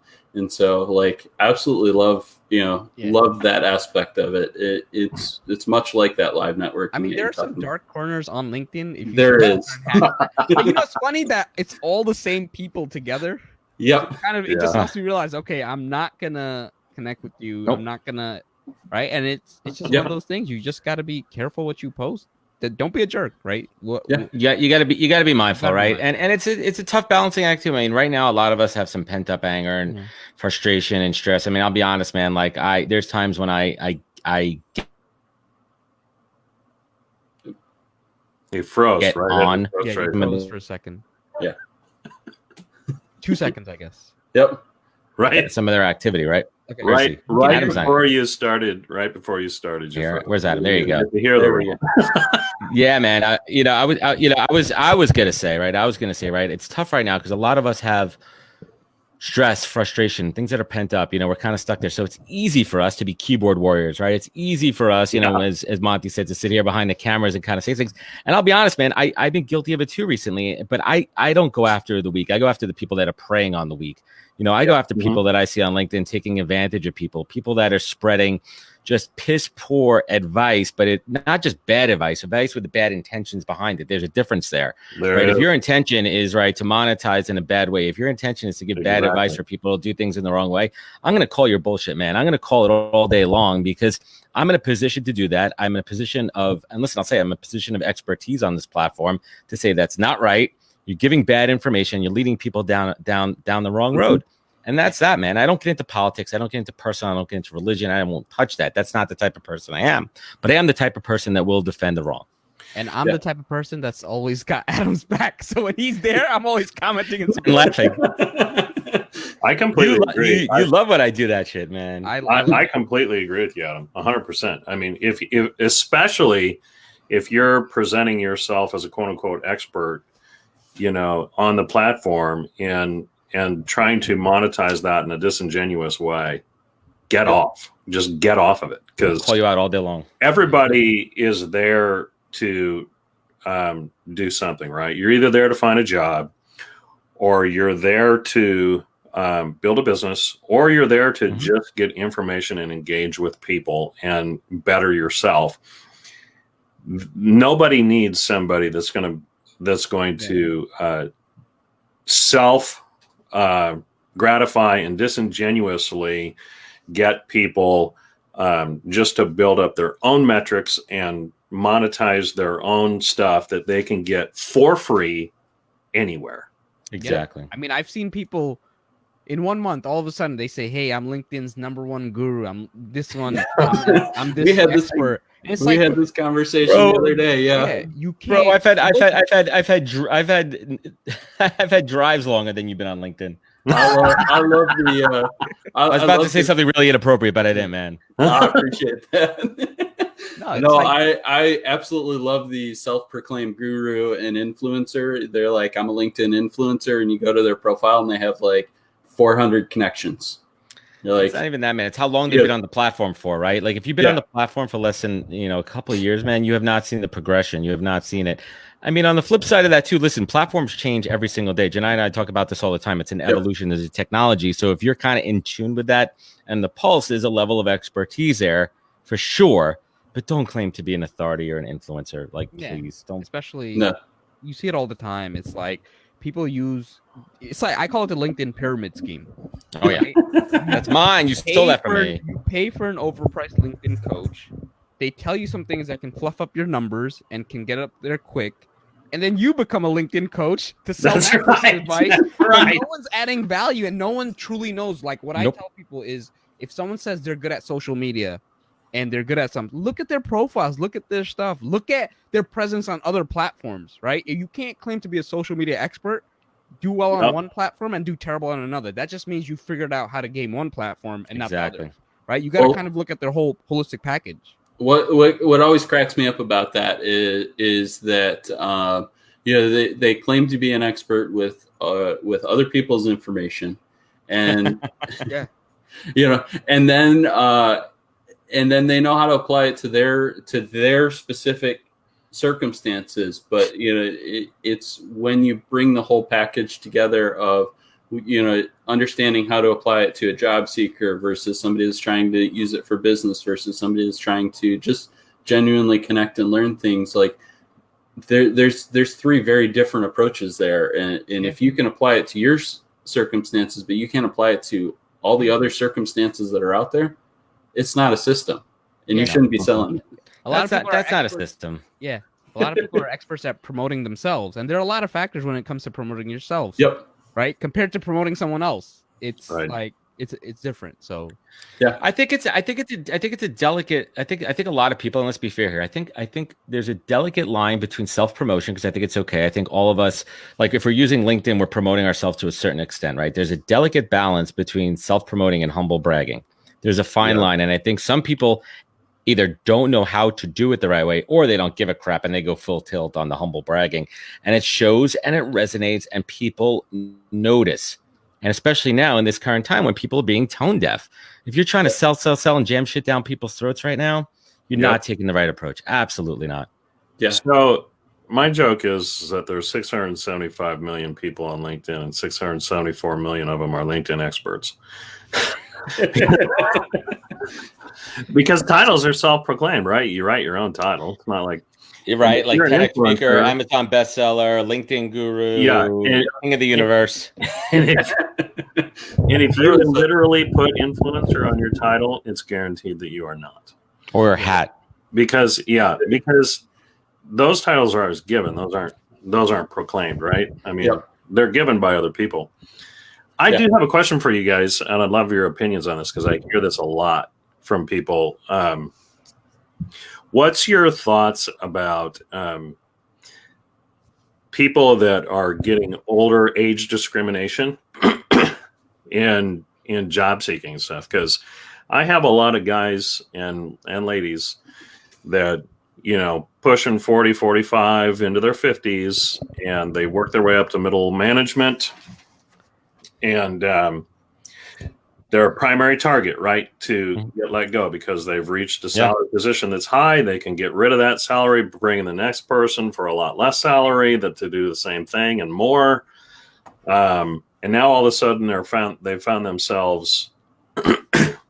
so, like, absolutely love that aspect of it. It's much like that live network. I mean, there are some dark corners on LinkedIn. If you There is. But it's funny that it's all the same people together. Yep. It just helps me realize, okay, I'm not gonna connect with you. Nope. I'm not gonna, right? And it's just one of those things. You just got to be careful what you post. Don't be a jerk, right? Yeah, you got to be mindful, right? And it's a tough balancing act too. I mean, right now a lot of us have some pent up anger and frustration and stress. I mean, I'll be honest, man. Like there's times when I He froze get right on. Yeah, you froze for a second. Yeah. 2 seconds, I guess. Yep. Right. Some of their activity, right? Okay. Right Adam's before you started. Right before you started. Here, where's Adam? There you go. Here, There we go. Yeah, man. I was gonna say, right. It's tough right now because a lot of us have stress, frustration, things that are pent up. We're kind of stuck there. So it's easy for us to be keyboard warriors, right? It's easy for us, as Monty said, to sit here behind the cameras and kind of say things. And I'll be honest, man, I've been guilty of it too recently. But I don't go after the weak. I go after the people that are preying on the weak. I go after people that I see on LinkedIn taking advantage of people that are spreading just piss poor advice, but not just bad advice with the bad intentions behind it. There's a difference there. Right? If your intention is to monetize in a bad way, if your intention is to give bad advice for people to do things in the wrong way, I'm going to call your bullshit, man. I'm going to call it all day long because I'm in a position to do that. I'm in a position of, and listen, I'll say I'm in a position of expertise on this platform to say that's not right. You're giving bad information. You're leading people down the wrong road. And that's that, man. I don't get into politics. I don't get into personal. I don't get into religion. I won't touch that. That's not the type of person I am. But I am the type of person that will defend the wrong. And I'm the type of person that's always got Adam's back. So when he's there, I'm always commenting and laughing. I completely agree. You love when I do that shit, man. I completely agree with you, Adam. 100%. I mean, if especially if you're presenting yourself as a quote unquote expert, on the platform and trying to monetize that in a disingenuous way, just get off of it, because call you out all day long. Everybody is there to do something, right? You're either there to find a job, or you're there to build a business, or you're there to just get information and engage with people and better yourself. Nobody needs somebody that's going to self gratify and disingenuously get people just to build up their own metrics and monetize their own stuff that they can get for free anywhere. Exactly. I mean, I've seen people in 1 month, all of a sudden they say, "Hey, I'm LinkedIn's #1 guru. I'm this one. I'm this We had this expert." And it's we like, had this conversation Bro, the other day. yeah, Yeah. you can't. Bro, I've had drives longer than you've been on LinkedIn. I love the. I was about to say something really inappropriate, but I didn't, man. I appreciate that. No, it's No, like- I absolutely love the self-proclaimed guru and influencer. They're like, I'm a LinkedIn influencer, and you go to their profile and they have like 400 connections. You're like, It's not even that, man. It's how long they've been on the platform for, right? Like if you've been on the platform for less than, a couple of years, man, you have not seen the progression. You have not seen it. I mean, on the flip side of that too, listen, platforms change every single day. Janai and I talk about this all the time. It's an evolution of the technology. So if you're kind of in tune with that, and the Pulse is a level of expertise there for sure, but don't claim to be an authority or an influencer. Like, please don't. Especially, you see it all the time. It's like people it's like, I call it the LinkedIn pyramid scheme. Oh yeah, that's mine. You stole that from me. You pay for an overpriced LinkedIn coach. They tell you some things that can fluff up your numbers and can get up there quick. And then you become a LinkedIn coach to sell that person's advice. Right. No one's adding value and no one truly knows. Like what I tell people is, if someone says they're good at social media and they're good at something, look at their profiles, look at their stuff, look at their presence on other platforms, right? You can't claim to be a social media expert, do well on one platform and do terrible on another. That just means you figured out how to game one platform and not the other, right? You got to kind of look at their whole holistic package. What always cracks me up about that is that they claim to be an expert with other people's information, and and then they know how to apply it to their specific circumstances. But it's when you bring the whole package together of understanding how to apply it to a job seeker versus somebody that's trying to use it for business versus somebody that's trying to just genuinely connect and learn things. Like there's three very different approaches there. And if you can apply it to your circumstances, but you can't apply it to all the other circumstances that are out there, it's not a system and you shouldn't be selling it. That's not a system. Yeah. A lot of people are experts at promoting themselves. And there are a lot of factors when it comes to promoting yourselves. Yep. Right, compared to promoting someone else, it's like it's different. So, I think it's a delicate. I think a lot of people, and let's be fair here. I think there's a delicate line between self promotion, because I think it's okay. I think all of us, like if we're using LinkedIn, we're promoting ourselves to a certain extent, right? There's a delicate balance between self promoting and humble bragging. There's a fine line, and I think some people either don't know how to do it the right way, or they don't give a crap and they go full tilt on the humble bragging. And it shows and it resonates and people notice. And especially now in this current time when people are being tone deaf. If you're trying to sell and jam shit down people's throats right now, you're not taking the right approach. Absolutely not. Yeah. So my joke is that there's 675 million people on LinkedIn and 674 million of them are LinkedIn experts. Because titles are self-proclaimed, right? You write your own title. It's not like you're right, like TEDx speaker, Amazon bestseller, LinkedIn guru, king of the universe. And if you literally put influencer on your title, it's guaranteed that you are not. Or a hat. Because those titles are always given. Those aren't proclaimed, right? I mean, they're given by other people. I do have a question for you guys, and I'd love your opinions on this because I hear this a lot from people. What's your thoughts about people that are getting older, age discrimination in job seeking stuff? Because I have a lot of guys and ladies that, pushing 40, 45 into their 50s, and they work their way up to middle management. And they're a primary target, right, to get let go because they've reached a salary position that's high. They can get rid of that salary, bring in the next person for a lot less salary to do the same thing and more. And now all of a sudden they've found themselves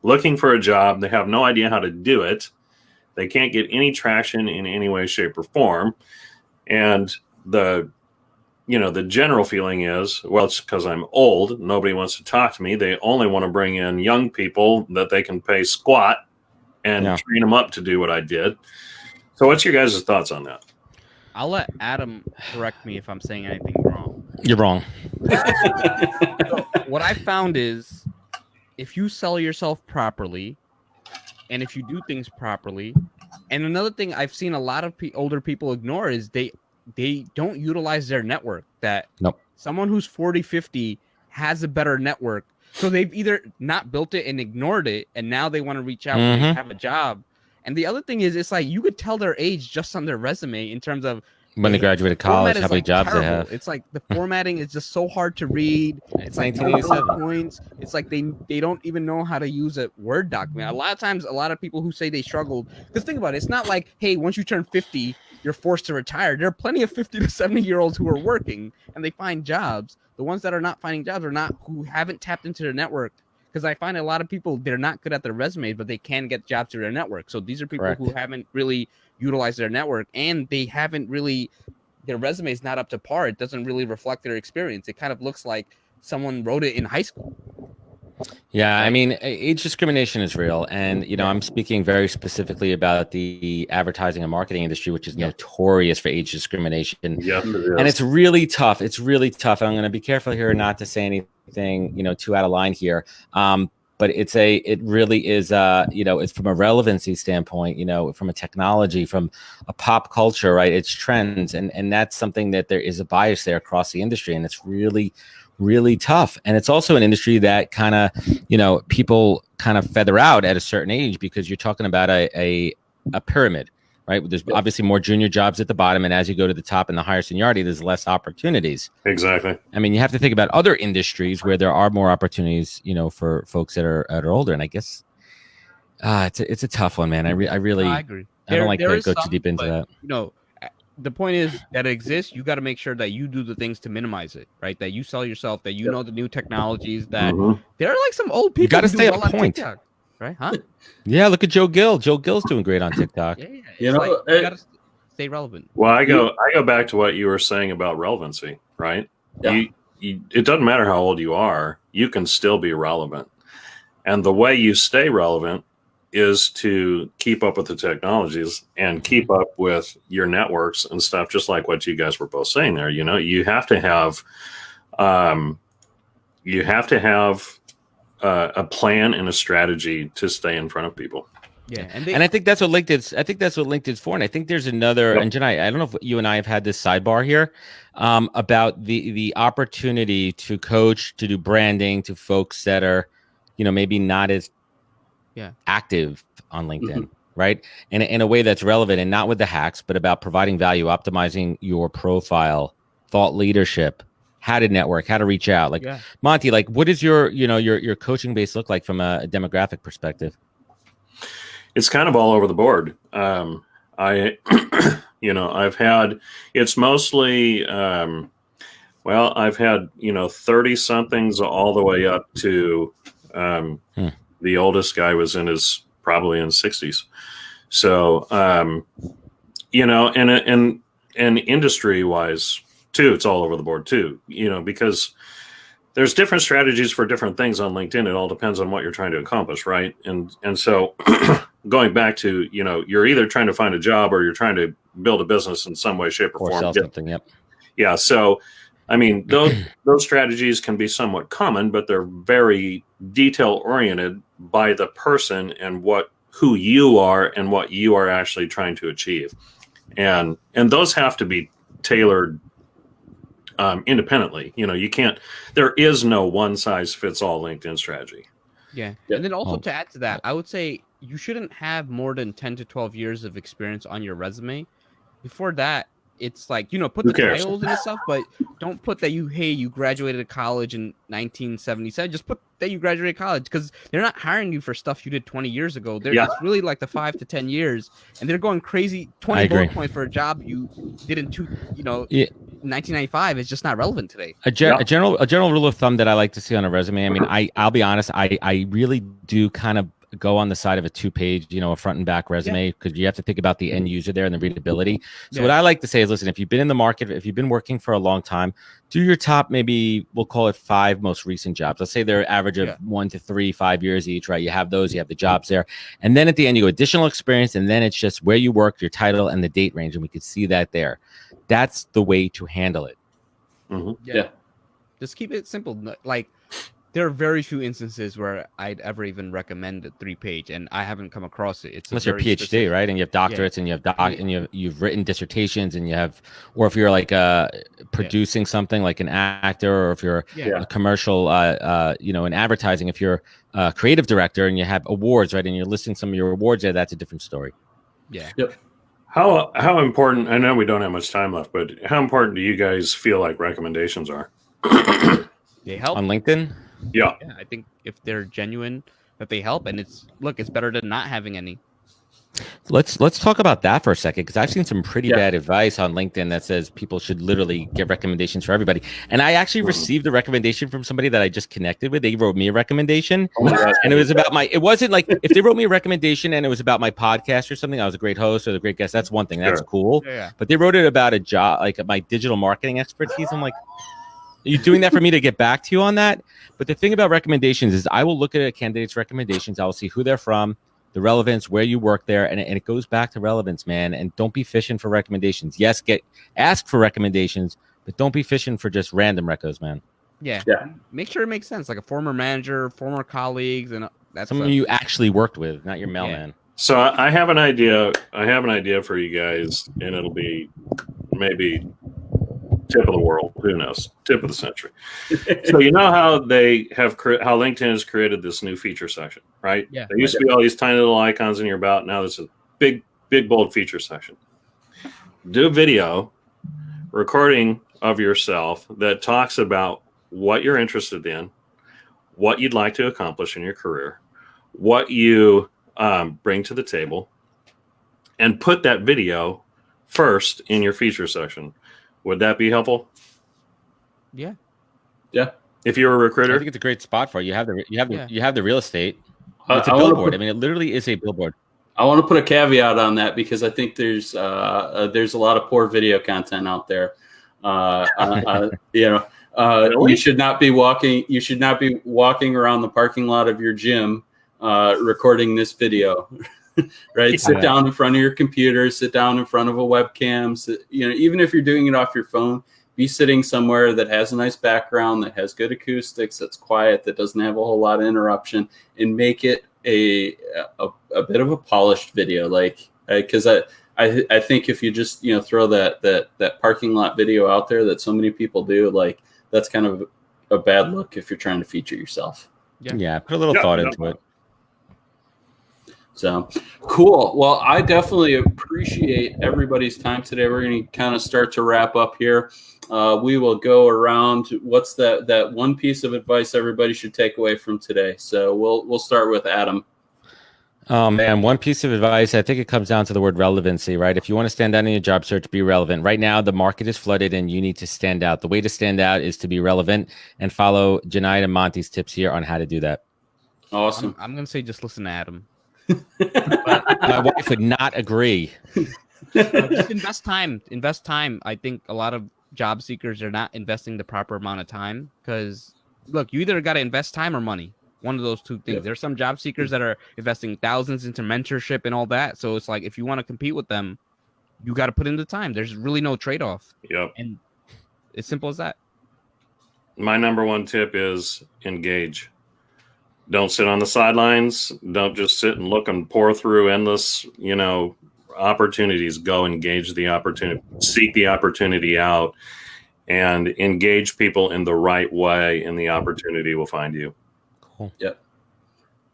looking for a job. They have no idea how to do it. They can't get any traction in any way, shape, or form. And the general feeling is, well, it's because I'm old. Nobody wants to talk to me. They only want to bring in young people that they can pay squat and train them up to do what I did. So what's your guys' thoughts on that? I'll let Adam correct me if I'm saying anything wrong. You're wrong. What I found is if you sell yourself properly and if you do things properly, and another thing I've seen a lot of older people ignore is they don't utilize their network. That Nope. Someone who's 40, 50 has a better network. So they've either not built it and ignored it, and now they want to reach out when they have a job. And the other thing is, it's like you could tell their age just on their resume in terms of When they graduated college, how many jobs terrible. they have. It's like the formatting is just so hard to read. It's like 1987. points. It's like they don't even know how to use a Word document. A lot of times, a lot of people who say they struggled, because think about it, it's not like, hey, once you turn 50, you're forced to retire. There are plenty of 50 to 70-year-olds who are working and they find jobs. The ones that are not finding jobs are not who haven't tapped into their network. Because I find a lot of people, they're not good at their resumes, but they can get jobs through their network. So these are people Correct. who haven't really utilized their network, and they haven't really, their resume is not up to par. It doesn't really reflect their experience. It kind of looks like someone wrote it in high school. Yeah, I mean, age discrimination is real. And, I'm speaking very specifically about the advertising and marketing industry, which is notorious for age discrimination. Yes, it is. And it's really tough. It's really tough. I'm going to be careful here not to say anything, too out of line here. But it really is, it's from a relevancy standpoint, from a technology, from a pop culture, right? It's trends. And that's something that there is a bias there across the industry. And it's really, really tough. And it's also an industry that kind of, people kind of feather out at a certain age, because you're talking about a pyramid, right? There's obviously more junior jobs at the bottom. And as you go to the top and the higher seniority, there's less opportunities. Exactly. I mean, you have to think about other industries where there are more opportunities, for folks that are older. And I guess it's a tough one, man. I really, I agree. I don't like there to is go some, too deep into but, that. The point is that it exists. You got to make sure that you do the things to minimize it, right? That you sell yourself, that you know the new technologies, that there are like some old people. You got to who stay do on well point. TikTok, right? Huh? Yeah, look at Joe Gill. Joe Gill's doing great on TikTok. Yeah. You It's know, like, you got to stay relevant. Well, I go back to what you were saying about relevancy, right? Yeah. It doesn't matter how old you are, you can still be relevant. And the way you stay relevant is to keep up with the technologies and keep up with your networks and stuff, just like what you guys were both saying there. You have to have a plan and a strategy to stay in front of people. Yeah, and I think that's what LinkedIn's for. And I think there's another. And Janai, I don't know if you and I have had this sidebar here about the opportunity to coach, to do branding to folks that are, maybe not as active on LinkedIn, right? In a way that's relevant, and not with the hacks, but about providing value, optimizing your profile, thought leadership, how to network, how to reach out. Like Monty, like what does your coaching base look like from a demographic perspective? It's kind of all over the board. I've had, it's mostly, I've had, 30 somethings all the way up to, the oldest guy was probably in his 60s. So, and industry wise too, it's all over the board too, because there's different strategies for different things on LinkedIn. It all depends on what you're trying to accomplish. Right. And so going back to, you're either trying to find a job or you're trying to build a business in some way, shape or form. Sell something. Yep. Yeah. So, I mean, those strategies can be somewhat common, but they're very detail oriented by the person and who you are and what you are actually trying to achieve. And those have to be tailored independently. There is no one size fits all LinkedIn strategy. Yeah. And then also to add to that, I would say you shouldn't have more than 10 to 12 years of experience on your resume. Before that, it's like, put the titles and stuff, but don't put that you graduated college in 1977. Just put that you graduated college, because they're not hiring you for stuff you did 20 years ago. It's really like the 5 to 10 years, and they're going crazy. 20 bullet points for a job you did in 1995 is just not relevant today. A general rule of thumb that I like to see on a resume. I mean, I'll be honest, I really do kind of go on the side of a 2-page, a front and back resume, because you have to think about the end user there and the readability. So what I like to say is, listen, if you've been in the market, if you've been working for a long time, do your top, maybe we'll call it 5 most recent jobs. Let's say they're average of 1 to 3, 5 years each, right? You have those, you have the jobs there. And then at the end, you go additional experience. And then it's just where you work, your title and the date range. And we could see that there. That's the way to handle it. Yeah. Just keep it simple. Like, there are very few instances where I'd ever even recommend a 3-page, and I haven't come across it. It's Unless you're a very PhD, specific. right? And you have doctorates, and you have and you've written dissertations, and you have, or if you're like producing something like an actor, or if you're Yeah. a commercial, in advertising, if you're a creative director and you have awards, right, and you're listing some of your awards there, that's a different story. Yeah. How important? I know we don't have much time left, but how important do you guys feel like recommendations are? They help. On LinkedIn? Yeah. Yeah, I think if they're genuine, that they help, and it's better than not having any. Let's talk about that for a second, because I've seen some pretty bad advice on LinkedIn that says people should literally get recommendations for everybody. And I actually received a recommendation from somebody that I just connected with. They wrote me a recommendation, and it was about it wasn't like, if they wrote me a recommendation and it was about my podcast or something, I was a great host or a great guest, that's one thing. That's cool. Yeah. But they wrote it about a job, like my digital marketing expertise. I'm like, are you doing that for me to get back to you on that? But the thing about recommendations is I will look at a candidate's recommendations. I will see who they're from, the relevance, where you work there. And it goes back to relevance, man. And don't be fishing for recommendations. Yes, ask for recommendations, but don't be fishing for just random recos, man. Yeah. Make sure it makes sense. Like a former manager, former colleagues, and that's someone you actually worked with, not your mailman. So I have an idea. I have an idea for you guys, and it'll be maybe tip of the world. Who knows? Tip of the century. So you know how they have how LinkedIn has created this new feature section, right? Yeah. There used to be all these tiny little icons in your about. Now there's a big, bold feature section. Do a video recording of yourself that talks about what you're interested in, what you'd like to accomplish in your career, what you bring to the table, and put that video first in your feature section. Would that be helpful? Yeah. If you're a recruiter, I think it's a great spot for it. You have the real estate. It's a I wanna billboard. I mean, it literally is a billboard. I want to put a caveat on that because I think there's a lot of poor video content out there. You should not be walking. You should not be walking around the parking lot of your gym recording this video. Right? Yeah. Sit down in front of your computer. Sit down in front of a webcam. Even if you're doing it off your phone, be sitting somewhere that has a nice background, that has good acoustics, that's quiet, that doesn't have a whole lot of interruption, and make it a bit of a polished video. Like, because I think if you just throw that parking lot video out there that so many people do, like that's kind of a bad look if you're trying to feature yourself. Yeah, put a little thought into it. So cool. Well, I definitely appreciate everybody's time today. We're going to kind of start to wrap up here. We will go around. What's that one piece of advice everybody should take away from today? So we'll start with Adam. Oh man, one piece of advice, I think it comes down to the word relevancy, right? If you want to stand out in your job search, be relevant. Right now, the market is flooded and you need to stand out. The way to stand out is to be relevant, and follow Junaid and Monty's tips here on how to do that. Awesome. I'm going to say just listen to Adam. My wife would not agree. Just invest time. I think a lot of job seekers are not investing the proper amount of time because, look, you either got to invest time or money. One of those two things. Yep. There's some job seekers that are investing thousands into mentorship and all that. So it's like, if you want to compete with them, you got to put in the time. There's really no trade-off. Yep. And it's simple as that. My number one tip is engage. Don't sit on the sidelines. Don't just sit and look and pour through endless, opportunities. Go engage the opportunity, seek the opportunity out, and engage people in the right way, and the opportunity will find you. Cool. Yep.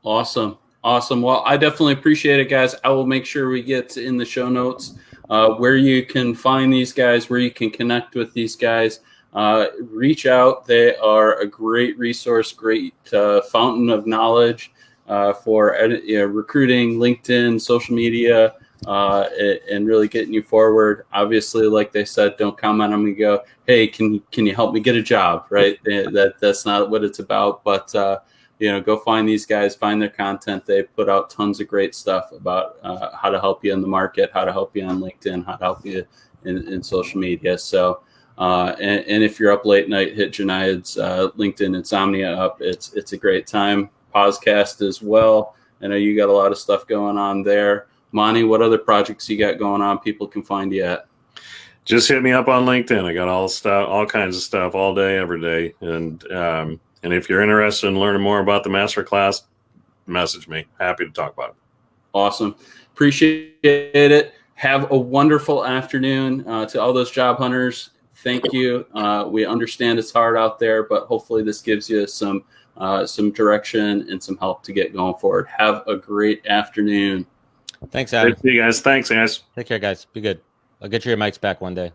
Awesome. Well, I definitely appreciate it, guys. I will make sure we get in the show notes where you can find these guys, where you can connect with these guys. Reach out. They are a great resource, great fountain of knowledge for recruiting, LinkedIn, social media, and really getting you forward. Obviously, like they said, don't comment on me. Go, hey, can you help me get a job? Right? That's not what it's about. But go find these guys, find their content. They put out tons of great stuff about how to help you in the market, how to help you on LinkedIn, how to help you in social media. So. And if you're up late night, hit Junaid's LinkedIn Insomnia up. It's a great time. Podcast as well. I know you got a lot of stuff going on there. Monty, what other projects you got going on people can find you at? just hit me up on LinkedIn. I got all kinds of stuff all day, every day. And if you're interested in learning more about the masterclass, message me. Happy to talk about it. Awesome. Appreciate it. Have a wonderful afternoon to all those job hunters. Thank you. We understand it's hard out there, but hopefully this gives you some direction and some help to get going forward. Have a great afternoon. Thanks, Adam. Great to see you guys. Thanks, guys. Take care, guys. Be good. I'll get you your mics back one day.